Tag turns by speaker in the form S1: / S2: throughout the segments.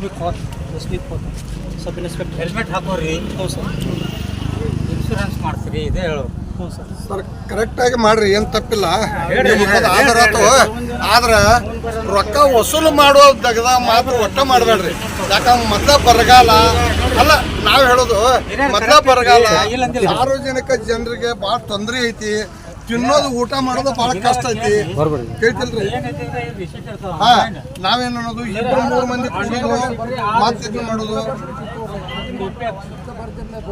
S1: Weak ಹೋಗ್ತು sub inspector
S2: helmet ಹಾಕೋರಿ.
S1: ಹ್ಞೂ ಸರ್.
S2: ಇನ್ಶೂರೆನ್ಸ್ ಮಾಡ್ತೀರಿ ಇದೇ ಹೇಳು.
S1: ಹ್ಞೂ ಸರ್.
S3: ಸರ್ ಕರೆಕ್ಟಾಗಿ ಮಾಡ್ರಿ, ಏನು ತಪ್ಪಿಲ್ಲ. ಆದ್ರೆ ರೊಕ್ಕ ವಸೂಲು ಮಾಡೋ ತೆಗೆದ ಮಾತ್ರ ಒಟ್ಟ ಮಾಡಬೇಡ್ರಿ. ಯಾಕಂದ್ರೆ ಮೊದಲ ಬರಗಾಲ ಅಲ್ಲ, ನಾವು ಹೇಳೋದು ಮೊದಲ ಬರಗಾಲ, ಸಾರ್ವಜನಿಕ ಜನರಿಗೆ ಭಾಳ ತೊಂದರೆ ಐತಿ. ತಿನ್ನೋದು ಊಟ ಮಾಡೋದು ಭಾಳ ಕಷ್ಟ ಐತಿ, ಕೇಳ್ತಿಲ್ರಿ? ಹಾ, ನಾವೇನು ಅನ್ನೋದು 2-3 ಮಂದಿ ಮತ್ತೆ ಇದು ಮಾಡೋದು.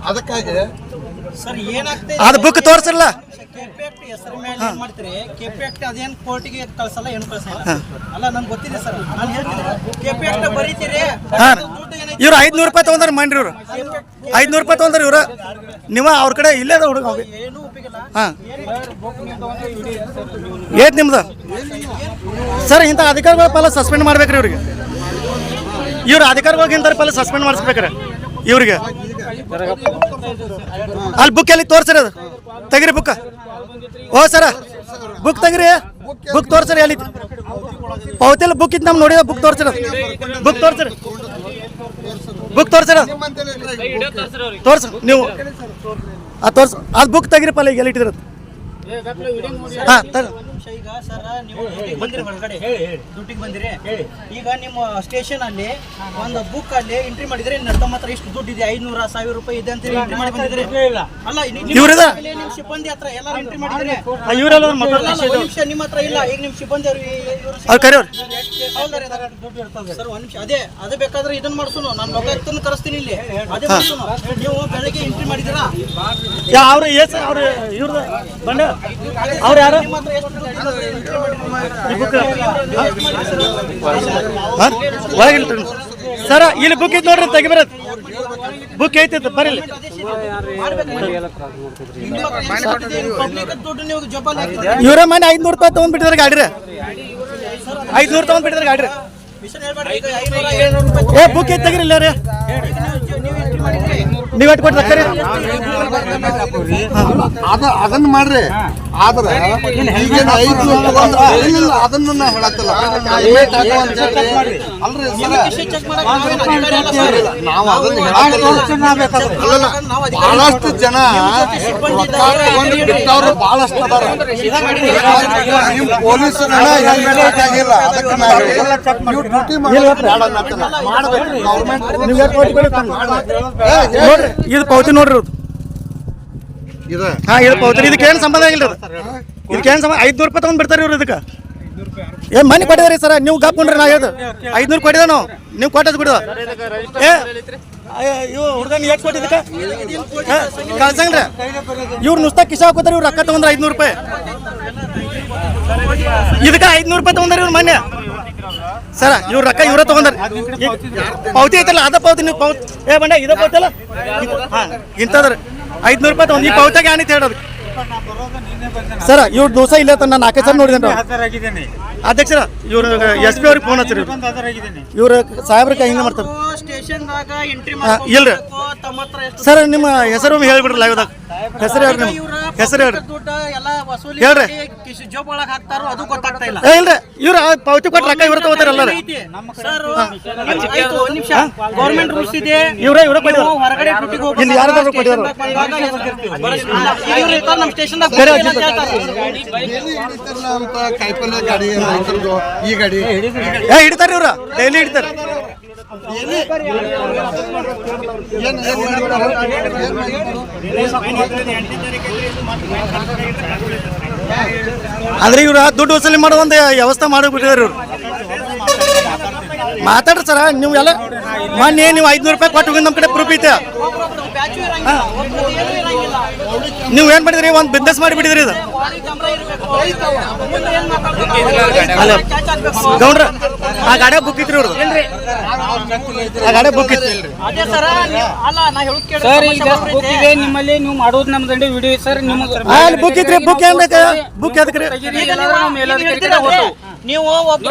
S3: ಅದಕ್ಕಾಗಿ
S1: ಸರ್ ಏನಾಗ್ತದೆ
S4: ಅದು ಬುಕ್ ತೋರಿಸಿಲ್ಲ.
S1: ಕೆಪಿ ಆಕ್ಟ್ ಹೆಸರು ಮೇಲೆ ಏನು ಮಾಡ್ತೀರಿ? ಕೆಪಿ ಆಕ್ಟ್ ಅದೇನು ಕೋರ್ಟಿಗೆ ಕಳ್ಸಲ್ಲ, ಏನು ಕಳ್ಸಲ್ಲ ಅಲ್ಲ, ನನ್ಗೆ ಗೊತ್ತಿದೆ ಸರ್. ನಾನು ಹೇಳ್ತೀನಿ, ಕೆಪಿ ಆಕ್ಟ್ ಬರೀತೀರಿ.
S4: ಇವ್ರು 500 ರೂಪಾಯಿ ತೊಗೊಂಡ್ರೆ ಮಾಡ್ರಿ. ಇವ್ರು 500 ರೂಪಾಯಿ ತೊಗೊಂಡ್ರಿ. ಇವ್ರು ನೀವು ಅವ್ರ ಕಡೆ ಇಲ್ಲೇ ಹುಡುಗ
S1: ಏನು ಉಪಯೋಗಿಲ್ಲ.
S4: ಹಾಂ, ಏಟ್ ನಿಮ್ದು ಸರ್? ಇಂಥ ಅಧಿಕಾರಿಗಳ ಪಲ್ಲ ಸಸ್ಪೆಂಡ್ ಮಾಡ್ಬೇಕ್ರಿ ಇವ್ರಿಗೆ. ಇವ್ರ ಅಧಿಕಾರಿಗಳಿಗೆ ಇಂಥ ಪಲ್ಲ ಸಸ್ಪೆಂಡ್ ಮಾಡಿಸ್ಬೇಕ್ರಿ ಇವ್ರಿಗೆ. ಅಲ್ಲಿ ಬುಕ್ ಎಲ್ಲಿ ತೋರ್ಸ್ರಿ, ಅದು ತೆಗಿರಿ ಬುಕ್. ಓ ಸರ, ಬುಕ್ ತೆಗಿರಿ, ಬುಕ್ ತೋರ್ಸ್ರಿ. ಎಲ್ಲಿ ಪೌತಿಲ್ ಬುಕ್ ಇತ್ತು ನಮ್ಗೆ ನೋಡಿದ ಬುಕ್ ತೋರ್ಸಿರ, ಬುಕ್ ತೋರ್ಸ್ರಿ, ಬುಕ್ ತೋರ್ಸಿರ, ತೋರ್ಸ ನೀವು. ಅದು ತೋರ್ಸ, ಅದು ಬುಕ್ ತೆಗಿರಿ ಪಲ್ಲ. ಈಗ ಎಲ್ಲಿ ಇಟ್ಟಿರೋದು? ಹಾಂ,
S1: ಈಗ ಸರ್ ನೀವು ಬಂದಿರಿ ಹೊರಗಡೆ, ಡ್ಯೂಟಿಗೆ ಬಂದಿರಿ. ಈಗ ನಿಮ್ಮ ಸ್ಟೇಷನ್ ಅಲ್ಲಿ ಒಂದು ಬುಕ್ ಅಲ್ಲಿ ಎಂಟ್ರಿ ಮಾಡಿದ್ರೆ ನಮ್ಮ ಹತ್ರ ಇಷ್ಟು ದುಡ್ಡು ಇದೆ, 500-1000 ರೂಪಾಯಿ ಇದೆ ಅಂತ ಎಂಟ್ರಿ ಮಾಡಿ ಬಂದಿದ್ರೆ ಅಲ್ಲ, ನಿಮ್ಮ ಸಿಬ್ಬಂದಿ ಹತ್ರ ಎಲ್ಲ ಎಂಟ್ರಿ ಮಾಡಿದ್ರೆ ನಿಮಿಷ ನಿಮ್ಮ ಹತ್ರ ಇಲ್ಲ. ಈಗ ನಿಮ್ಮ ಸಿಬ್ಬಂದಿ ಸರ್ ಒಂದ್ ನಿಮಿಷ, ಅದೇ ಬೇಕಾದ್ರೆ ಇದನ್ನ ಮಾಡ್ಸೋನು, ನಾನು ಲೋಕಾಯುಕ್ತನ ಕರೆಸ್ತೀನಿ ಇಲ್ಲಿ, ಅದೇ ಮಾಡ್ಸೋನು. ನೀವು ಬೆಳಗ್ಗೆ ಎಂಟ್ರಿ ಮಾಡಿದಿರಾ?
S4: ಅವ್ರು ಅವ್ರು ಇವ್ರದ್ದು ಬಂಡ ಅವ್ರು ಯಾರು?
S1: ನಿಮ್ಮ ಹತ್ರ ಎಷ್ಟು ದುಡ್ಡು
S4: ಒಳಗಿಲ್ಲ ಸರ. ಇಲ್ಲಿ ಬುಕ್ ಐತಿ ನೋಡ್ರಿ, ತೆಗಿಬರತ್ ಬುಕ್ ಐತಿ ಬರ್ರಿ. ಇವ್ರ ಮನೆ 500 ರೂಪಾಯಿ ತಗೊಂಡ್ಬಿಟ್ಟಿದ್ರೆ ಗಾಡಿ, 500 ತಗೊಂಡ್ಬಿಟ್ಟಿದ್ರೆ ಗಾಡಿ. ಏ ಬುಕ್ ಐತಿ ತೆಗಿರಿ ಇಲ್ಲ ರೀ, ನೀವು ಎಟ್ಟು ಕೊಟ್ಟು ತಕ್ಕರಿ.
S3: ಅದನ್ನ ಮಾಡ್ರಿ. ಆದ್ರೆ ಈಗೇನು 500 ತಗೊಂಡ್ರೆ ಅದನ್ನ ನಾ ಹೇಳತ್ತಲ್ಲ. ಅಲ್ರಿ ನಾವು ಅದನ್ನ ಹೇಳಲ್ಲ. ಬಹಳಷ್ಟು ಜನ ರೊಕ್ಕ ತಗೊಂಡು ಬಿಟ್ಟವ್ರು ಬಹಳಷ್ಟು ಅದಾರ. ನಿಮ್ ಪೊಲೀಸರ ಆಗಿಲ್ಲ, ಅದಕ್ಕೆ ನಾವು ಡ್ಯೂಟಿ ಮಾಡ್ಬೇಕು. ಗೌರ್ಮೆಂಟ್
S4: ನೋಡ್ರಿ, ಇದು ಪೌತಿ ನೋಡ್ರಿ.
S3: ಇದು
S4: ಹಾ, ಇದು ಪೌತಿ. ಇದಕ್ಕೇನು ಸಂಬಂಧ ಆಗಿಲ್ಲ. ಇದಕ್ಕೇನು ಸಂಬಂಧ? 500 ರೂಪಾಯಿ ತಗೊಂಡ್ ಬಿಡ್ತಾರೆ ಇವ್ರು. ಇದಕ್ಕೆ ಏನ್ ಮನೆ ಕೊಟ್ಟಿದಾರಿ ಸರ? ನೀವು ಗಾಪ್ಕೊಂಡ್ರಿ. ನಾ ಹೇಳುದು 500 ಕೊಟ್ಟಿದ, ನಾವು ನೀವು ಕೊಟ್ಟದ್ ಬಿಡುವ. ಇವ್ ಹುಡುಗನ್ ಎಷ್ಟು ಕೊಟ್ಟಿದ್ದಕ್ಕೆ ಕಳ್ಸಂಗ್ರಿ. ಇವ್ರು ನುಸ್ತಾ ಕಿಸ ಹಾಕೋತಾರ. ಇವ್ರು ರೊಕ್ಕ ತಗೊಂಡ್ರೆ 500 ರೂಪಾಯಿ. ಇದಕ್ಕೆ 500 ರೂಪಾಯಿ ತಗೊಂಡ್ರಿ ಇವ್ರು ಮೊನ್ನೆ ಸರ. ಇವ್ರ ರೊಕ್ಕ ಇವ್ರ ತಗೊಂಡ್ರಿ. ಪೌತಿ ಐತಲ್ಲ, ಅದ ಪೌತಿ. ನೀವು ಪೌತಿ ಬಂಡ ಇದ ಪೌತಿ ಅಲ್ಲ. ಹಾಂ, ಇಂಥದ್ರಿ 500 ರೂಪಾಯಿ ತಗೊಂಡು ಈ ಪೌತಿಗೆ ಏನಿತ್ತು ಹೇಳೋದು ಸರ. ಇವ್ರ ದೋಸ ಇಲ್ಲ ಅಂತ ನಾನು 4 ಸಲ ನೋಡಿದ್ದೇನೆ ಅಧ್ಯಕ್ಷರ. ಇವ್ರು SP ಅವ್ರಿಗೆ ಫೋನ್ ಹಚ್ಚಿರಿ. ಇವ್ರ ಸಾಹೇಬ್ರಿಗೆ ಹಿಂಗೆ ಮಾಡ್ತಾರೆ. ಇಲ್ರಿ ಸರ್, ನಿಮ್ಮ ಹೆಸರು ಹೇಳ್ಬಿಡ್ರಿ ಲೈವ್ದಾಗ. ಹೆಸರು ಹೇಳ್ರಿ, ನಿಮ್ಮ ಹೆಸರು ಹೇಳ್ರಿ, ಹೇಳ್ರಿ. ಇಲ್ರಿ, ಇವ್ರ ಪೌತಿ ಕೊಟ್ಟು ರೊಕ್ಕ ಇವ್ರ ತಗೋತಾರಲ್ಲ.
S1: ಗೌರ್ಮೆಂಟ್ ರೂಲ್ಸ್ ಇದೆ.
S4: ಇವ್ರ ಇಲ್ಲಿ ಯಾರಾದ್ರೂ ಕೊಟ್ಟಿದ್ರು
S3: ಅಂತ ಕಾಯಿಪಲ್ಯ ಗಾಡಿ ಈ ಗಾಡಿ
S4: ಹಿಡಿತಾರ. ಇವ್ರ ಡೈಲಿ ಹಿಡಿತಾರೆ. ಅಂದ್ರೆ ಇವ್ರ ದುಡ್ಡು ವಸೂಲಿ ಮಾಡೋ ಒಂದು ವ್ಯವಸ್ಥೆ ಮಾಡಿಬಿಟ್ಟಿದ್ದಾರೆ ಇವ್ರು. ಮಾತಾಡ್ರಿ ಸರ. ನೀವು ಎಲ್ಲ ಮೊನ್ನೆ ನೀವು 500 ರೂಪಾಯಿ ಕೊಟ್ಟು ನಮ್ಮ ಕಡೆ ಪ್ರೂಫ್ ಐತೆ. ನೀವು ಏನ್ ಮಾಡಿದ್ರಿ? ಒಂದು ಬಿಸ್ನೆಸ್ ಮಾಡಿಬಿಟ್ಟಿದ್ರಿ. ಇದು ಗೌಡ್ರ ಆ ಗಾಡಿ ಬುಕ್ ಇತ್ರಿ ಇವ್ರದ್ದು. ಆ ಗಾಡಿ ಬುಕ್ ಇತ್ತು
S2: ಸರ್. ಈಗ ಬುಕ್ ಇದೆ ನಿಮ್ಮಲ್ಲಿ, ನೀವು ಮಾಡೋದು ನಮ್ದು ವಿಡಿಯೋ ಸರ್.
S4: ನಿಮ್ಗೆ ಬುಕ್ ಇತ್ರಿ. ಬುಕ್ ಏನ್ ಬುಕ್ ಎದಕ್ರಿ?
S1: ನೀವು ಒಬ್ಬ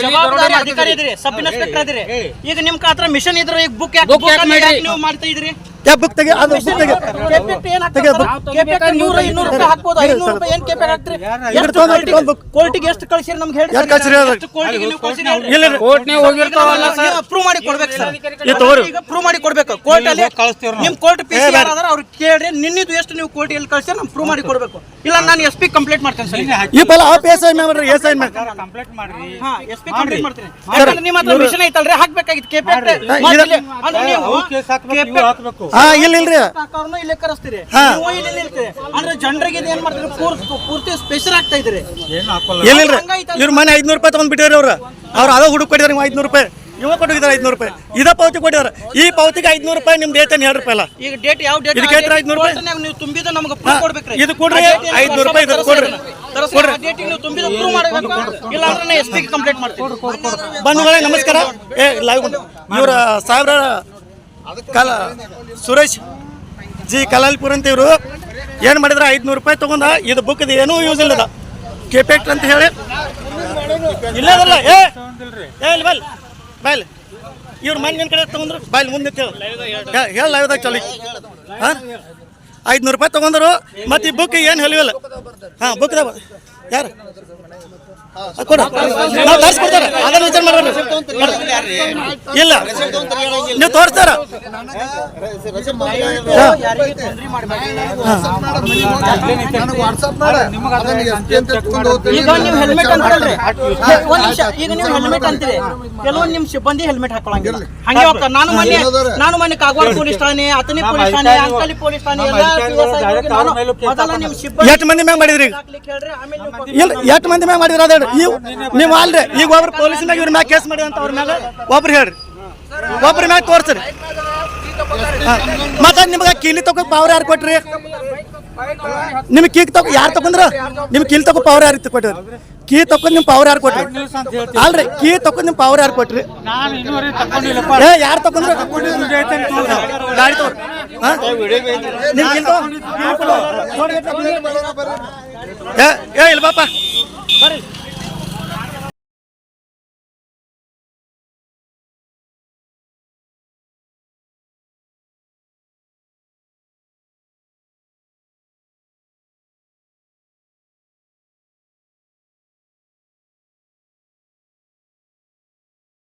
S1: ಜವಾಬ್ದಾರಿ ಅಧಿಕಾರಿ ಇದ್ರಿ, ಸಬ್ ಇನ್ಸ್ಪೆಕ್ಟರ್ ಇದ್ರಿ. ಈಗ ನಿಮ್ ಹತ್ರ ಮಿಷನ್ ಇದ್ರೆ ಈಗ ಬುಕ್ ನೀವು ಮಾಡ್ತಾ ಇದ್ರಿ.
S4: ಯಾ ಬುಕ್ ತೆಗಿ ಅದು ಬುಕ್ ತೆಗಿ
S1: ಕೆಪೆಕ್ಟ್ ಏನ್ ಹಾಕ್ತಾರೆ ಕೆಪೆಕ್ಟ್ 100 200 ರೂಪಾಯಿ ಹಾಕ್ಬೋದು 500 ರೂಪಾಯಿ ಏನ್ ಕೆಪೆಕ್ಟ್ ಹಾಕ್ತೀರಿ
S4: ಇದ್ರ ತಗೊಂಡ್
S1: ಕೋರ್ಟಿಗೆ ಎಷ್ಟು ಕಳಿಸಿರಿ ನಮ್ಗೆ ಹೇಳಿ
S4: ಯಾರು ಕಳ್ಸಿರಿ ಅದು?
S1: ಕೋರ್ಟಿಗೆ ನೀವು ಕಳಿಸಿರಿ
S4: ಇಲ್ಲ
S2: ಕೋರ್ಟ್ನಾಗ ಹೋಗಿರ್ತಾವಲ್ಲ ಸರ್.
S1: ಪ್ರೂವ್ ಮಾಡಿ ಕೊಡ್ಬೇಕು ಸರ್
S4: ಇದು ತಗೋರಿ.
S1: ಈಗ ಪ್ರೂವ್ ಮಾಡಿ ಕೊಡ್ಬೇಕು ಕೋರ್ಟ್ ಅಲ್ಲಿ ನಿಮ್ ಕೋರ್ಟ್ ಪಿ ಸಿ ಯಾರಾದ್ರ ಅವ್ರು ಕೇಳ್ರಿ ನಿನ್ನಿದು ಎಷ್ಟು ನೀವು ಕೋರ್ಟ್ ಎಲ್ಲಿ ಕಳಿಸಿ ನಮ್ಗೆ ಪ್ರೂವ್ ಮಾಡಿ ಕೊಡ್ಬೇಕು ಇಲ್ಲ ನಾನು ಎಸ್ ಪಿ ಕಂಪ್ಲೇಂಟ್ ಮಾಡ್ತೇನೆ ಸರ್
S4: ಈ ಪಲ ಆಫ್ ಎಸ್ ಐ ಮಾಡ್ರಿ ಎಸ್ ಐ ಮಾಡಿ
S2: ಕಂಪ್ಲೇಂಟ್ ಮಾಡ್ರಿ.
S1: ಹಾ ಎಸ್ ಪಿ ಕಂಪ್ಲೇಂಟ್ ಮಾಡ್ತೀನಿ ಯಾಕಂದ್ರೆ ನಿಮ್ಮ ಹತ್ರ ಮಿಷನ್ ಐತಲ್ರಿ ಹಾಕ್ಬೇಕಾಗಿತ್ತು ಕೆಪೆಕ್ಟ್ ಅಂದ್ರೆ ನೀವು ಕೆಪೆಕ್ಟ್
S2: ಹಾಕ್ಬೇಕು.
S4: ಹಾ ಇಲ್ರಿ
S1: ಹಾಕೋರ್ನ ಇಲ್ಲೇ ಕರೆಸ್ತೀರಿ ನೀವು ಇಲ್ಲಿ ನಿಲ್ತೀರಿ ಅಂದ್ರೆ ಜನರಿಗೆ ಏನ್ ಮಾಡ್ತೀರಿ ಪೂರ್ತಿ ಸ್ಪೆಷಲ್ ಆಗ್ತಾ ಇದ್ರಿ
S2: ಏನು ಹಾಕೋಲ್ಲ.
S4: ಇಲ್ಲಿಲ್ರಿ ಇವ್ರ ಮನೆ 500 ರೂಪಾಯಿ ತಗೊಂಡ್ ಬಿಟ್ಟಿರಿ ಅವ್ರು ಅದ ಹುಡುಕ್ ಕೊಟ್ಟಿದ್ದಾರೆ 500 ರೂಪಾಯಿ ಇವ ಕೊಟ್ಟಿದ್ದಾರೆ 500 ರೂಪಾಯಿ ಇದ ಪಾವತಿ ಕೊಟ್ಟಿದ್ದಾರೆ ಈ ಪಾವತಿಗೆ 500 ರೂಪಾಯಿ ನಿಮ್ದು ಏತನ್ 2 ರೂಪಾಯಿ ಅಲ್ಲ
S1: ಈಗ ಡೇಟ್ ಯಾವ ಡೇಟ್
S4: ಇದಕ್ಕೆ ಎಷ್ಟು 500 ರೂಪಾಯಿ?
S1: ನೀವು ತುಂಬಿದ ನಮಗೆ ಪ್ರೂಫ್ ಕೊಡ್ಬೇಕ್ರಿ
S4: ಇದು ಕೊಡ್ರಿ 500 ರೂಪಾಯಿ ಇದು ಕೊಡ್ರಿ
S1: ಕೊಡ್ರಿ ಡೇಟಿಗೆ ನೀವು ತುಂಬಿದ ಪ್ರೂಫ್ ಮಾಡಬೇಕು ಇಲ್ಲ ಅಂದ್ರೆ ನಾನು ಎಸ್ ಪಿ ಕಂಪ್ಲೇಂಟ್ ಮಾಡ್ತೀನಿ
S4: ಬಂಧುಗಳೇ ನಮಸ್ಕಾರ ಲೈವ್ ಇವ್ರ ಸಾಹೇಬ್ರ ಕಲ ಸುರೇಶ್ ಜಿ ಕಲಾಲ್ಪುರ್ ಅಂತ ಇವರು ಏನು ಮಾಡಿದ್ರೆ 500 ರೂಪಾಯಿ ತಗೊಂಡ ಇದು ಬುಕ್ ಇದು ಏನೂ ಯೂಸ್ ಇಲ್ಲದ ಕೆಪೆಕ್ಟ್ ಅಂತ ಹೇಳಿ ಇಲ್ಲದಲ್ಲ ಇಲ್ಲಿ ಬಲ್ ಬಾಯ್ಲ್ ಇವ್ರ ಮನೆ ಕಡೆ ತಗೊಂಡ್ರು ಬಾಯ್ಲ್ ಮುಂದೆ ಹೇಳ ಲೈವ್ದಾಗ ಚಲಿ ಹಾಂ 500 ರೂಪಾಯಿ ತಗೊಂಡ್ರು ಮತ್ತು ಈ ಬುಕ್ ಏನು ಹೇಳಿವಲ್ಲ ಹಾಂ ಬುಕ್ ಯಾರು ಕೊಡ ನಾವು ತರಿಸ್ಕೊಡ್ತಾರೆ ಅದನ್ನ ವಿಚಾರ ಮಾಡಬೇಡ್ರಿ ಇಲ್ಲ ನೀವು ತೋರಿಸ್ತಾರ
S1: ಈಗ ನೀವು ಹೆಲ್ಮೆಟ್ ಅಂತೀರಲ್ರಿ ಒಂದ್ ನಿಮಿಷ ಈಗ ನೀವು ಹೆಲ್ಮೆಟ್ ಅಂತೀರಿ ಕೆಲವೊಂದು ನಿಮ್ ಸಿಬ್ಬಂದಿ ಹೆಲ್ಮೆಟ್ ಹಾಕೊಳಂಗಿಲ್ಲ ಹಂಗೆ ಹೋಗ್ತಾರೆ ನಾನು ಮೊನ್ನೆ ಕಾಗವಾಡ ಪೊಲೀಸ್ ಠಾಣೆ ಅತನಿ ಪೊಲೀಸ್ ಠಾಣೆ ಅಂಕಲಿ ಪೊಲೀಸ್ ಠಾಣೆ ಎಲ್ಲ ಮೊದಲ ನಿಮ್ ಸಿಬ್ಬಂದಿ
S4: ಎಷ್ಟು ಮಂದಿ ಮ್ಯಾಗ ಮಾಡಿದ್ರಿ ಈಗ
S1: ಹಾಕ್ಲಿಕ್ಕೆ ಹೇಳ್ರಿ ಆಮೇಲೆ ನೀವು
S4: ಇಲ್ಲ ಎಷ್ಟು ಮಂದಿ ಮ್ಯಾಗ ಮಾಡಿದ್ರ ಅದ ನೀವು ಅಲ್ರಿ ಈಗ ಒಬ್ರು ಪೊಲೀಸ್ ಮ್ಯಾಗ ಇವ್ರ ಮ್ಯಾಗ ಕೇಸ್ ಮಾಡಿ ಅಂತ ಅವ್ರ ಮ್ಯಾಗ ಒಬ್ರು ಹೇಳ್ರಿ ಒಬ್ರ ಮ್ಯಾಗ ತೋರ್ಸ್ರಿ ಮತ್ತೆ ನಿಮ್ಗೆ ಕೀಲಿ ತಗೋ ಪವರ್ ಯಾರು ಕೊಟ್ರಿ ನಿಮ್ಗೆ ಕೀಕ್ ತಗೋ ಯಾರು ತಗೊಂಡ್ರ ನಿಮ್ಗೆ ಕೀಲಿ ತಗೋ ಪವರ್ ಯಾರು ಕೊಟ್ರಿ ಕೀ ತಕೊಂಡ್ ನಿಮ್ ಪವರ್ ಯಾರು ಕೊಟ್ರಿ ಅಲ್ರಿ ಕೀ ತಕೊಂಡ್ ನಿಮ್ ಪವರ್ ಯಾರು ಕೊಟ್ರಿ
S2: ನಾನು ಇನ್ನೂವರೆಗೆ ತಗೊಂಡಿಲ್ಲಪ್ಪ.
S4: ಯಾರು ತಗೊಂಡ್ರ ಗಾಡಿ ತಗೋ ನಿಮ್ ಕೀಲಿ ತಗೋ ಇಲ್ಲ ಬಾಪ ಬರ್ರಿ